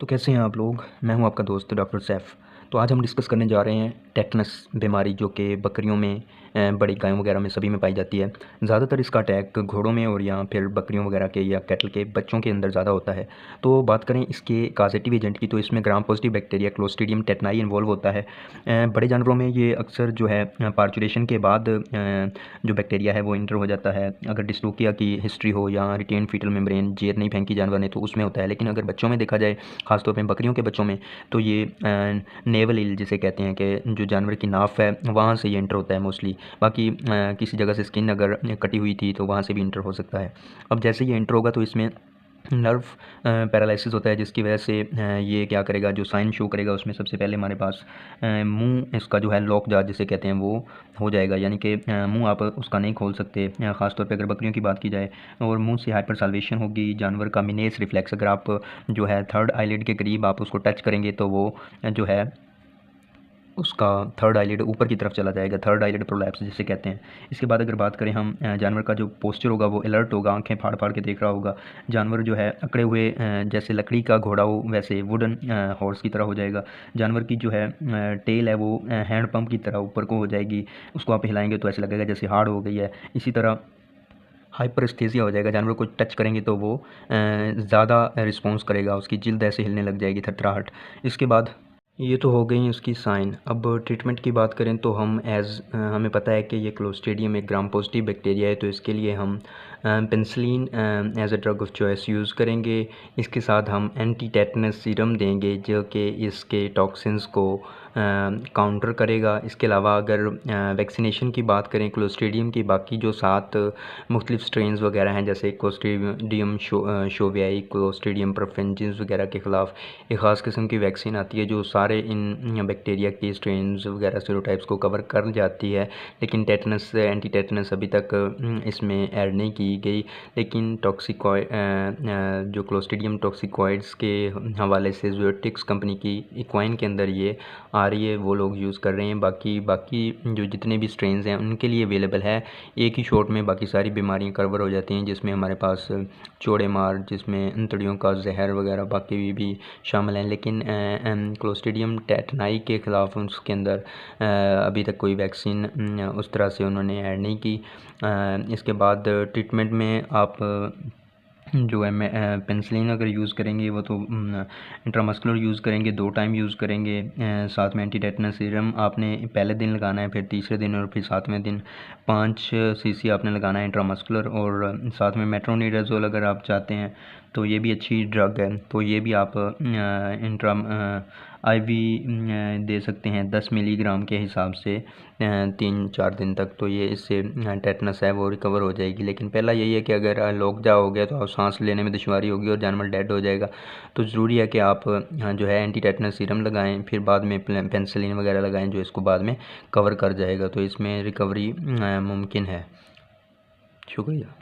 तो कैसे हैं आप लोग। मैं हूं आपका दोस्त डॉक्टर सैफ। तो आज हम डिस्कस करने जा रहे हैं टेटनस बीमारी, जो कि बकरियों में, बड़ी गायों वगैरह में सभी में पाई जाती है। ज़्यादातर इसका अटैक घोड़ों में और या फिर बकरियों वगैरह के या कैटल के बच्चों के अंदर ज़्यादा होता है। तो बात करें इसके काजेटिव एजेंट की, तो इसमें gram positive bacteria clostridium टेटनाई involve होता है। बड़े जानवरों में ये अक्सर जो है पार्चुरेशन के बाद जो बैक्टीरिया है वो इंटर हो जाता है। अगर डिस्लोकिया की हिस्ट्री हो या रिटेन फीटल मेम्ब्रेन जेर नहीं फेंकी जानवर ने, तो उसमें होता है। लेकिन अगर बच्चों में देखा जाए, ख़ासतौर पे बकरियों के बच्चों में, तो ये नेवल इल जिसे कहते हैं कि जो जानवर की नाफ है वहाँ से ये इंटर होता है मोस्टली। बाकी किसी जगह से स्किन अगर कटी हुई थी तो वहाँ से भी इंटर हो सकता है। अब जैसे ये इंटर होगा तो इसमें नर्व पैरालिसिस होता है, जिसकी वजह से ये क्या करेगा, जो साइन शो करेगा उसमें सबसे पहले हमारे पास मुंह इसका जो है लॉक जा जिसे कहते हैं वो हो जाएगा, यानी कि मुंह आप उसका नहीं खोल सकते। ख़ासतौर पे अगर बकरियों की बात की जाए, और मुंह से हाइपर साल्वेशन होगी। जानवर का मिनेस रिफ्लेक्स, अगर आप जो है थर्ड आईलिड के करीब आप उसको टच करेंगे तो वो जो है उसका थर्ड आईलिड ऊपर की तरफ चला जाएगा, थर्ड आईलिड प्रोलैप्स जिसे कहते हैं। इसके बाद अगर बात करें हम, जानवर का जो पोस्चर होगा वो अलर्ट होगा, आंखें फाड़ फाड़ के देख रहा होगा। जानवर जो है अकड़े हुए, जैसे लकड़ी का घोड़ा हो वैसे वुडन हॉर्स की तरह हो जाएगा। जानवर की जो है टेल है वो हैंड पंप की तरह ऊपर को हो जाएगी। उसको आप हिलाएंगे तो ऐसे लगेगा जैसे हार्ड हो गई है। इसी तरह हाइपरस्थेसिया हो जाएगा, जानवर को टच करेंगे तो वो ज़्यादा रिस्पॉन्स करेगा, उसकी जिल्द ऐसे हिलने लग जाएगी, थरथराहट। इसके बाद ये तो हो गई उसकी साइन। अब ट्रीटमेंट की बात करें तो हम हमें पता है कि ये क्लोस्ट्रीडियम एक ग्राम पॉजिटिव बैक्टीरिया है, तो इसके लिए हम penicillin as a drug of choice use करेंगे। इसके साथ हम एंटी टेटनस सीरम देंगे जो कि इसके टॉक्सिन्स को काउंटर करेगा। इसके अलावा अगर वैक्सीनेशन की बात करें क्लोस्ट्रीडियम की, बाकी जो 7 मुख्तलिफ स्ट्रेन्स वगैरह हैं, जैसे क्लोस्ट्रीडियम शोवियाई, क्लोस्ट्रीडियम परफेंजिन्स वगैरह के ख़िलाफ़ एक ख़ास किस्म की वैक्सीन आती है जो सारे इन बैक्टीरिया के स्ट्रेन्स वगैरह सीरोटाइप्स को कवर कर जाती है। लेकिन टेटनस, एंटी टेटनस अभी तक इसमें ऐड नहीं की गई। लेकिन जो क्लोस्ट्रीडियम टॉक्सिकॉइड्स के हवाले से जोएटिक्स कंपनी की इक्वाइन के अंदर ये आ रही है, वो लोग यूज़ कर रहे हैं। बाकी जो जितने भी स्ट्रेन्स हैं उनके लिए अवेलेबल है। एक ही शॉट में बाकी सारी बीमारियां कवर हो जाती हैं, जिसमें हमारे पास चौड़े मार, जिसमें अंतड़ियों का जहर वगैरह बाकी भी शामिल हैं। लेकिन क्लोस्ट्रीडियम टेटनाई के ख़िलाफ़ उसके अंदर अभी तक कोई वैक्सीन उस तरह से उन्होंने ऐड नहीं की। इसके बाद ट्रीटमेंट में आप जो है मैं पेनिसिलिन अगर यूज़ करेंगे वो तो इंट्रामस्कुलर यूज़ करेंगे, 2 टाइम यूज़ करेंगे। साथ में एंटी टेटनस सीरम आपने पहले दिन लगाना है, फिर तीसरे दिन और फिर 7वें दिन 5 सीसी आपने लगाना है इंट्रामस्कुलर। और साथ में मेट्रोनिडाज़ोल अगर आप चाहते हैं तो ये भी अच्छी ड्रग है, तो ये भी आप इंट्रा आईवी दे सकते हैं 10 मिलीग्राम के हिसाब से 3-4 दिन तक। तो ये इससे टेटनस है वो रिकवर हो जाएगी। लेकिन पहला यही है कि अगर लॉकजा हो गया तो आप सांस लेने में दुश्वारी होगी और जानवर डेड हो जाएगा। तो ज़रूरी है कि आप जो है एंटी टेटनस सीरम लगाएं, फिर बाद में पेनिसिलिन वगैरह लगाएं जो इसको बाद में कवर कर जाएगा। तो इसमें रिकवरी मुमकिन है। शुक्रिया।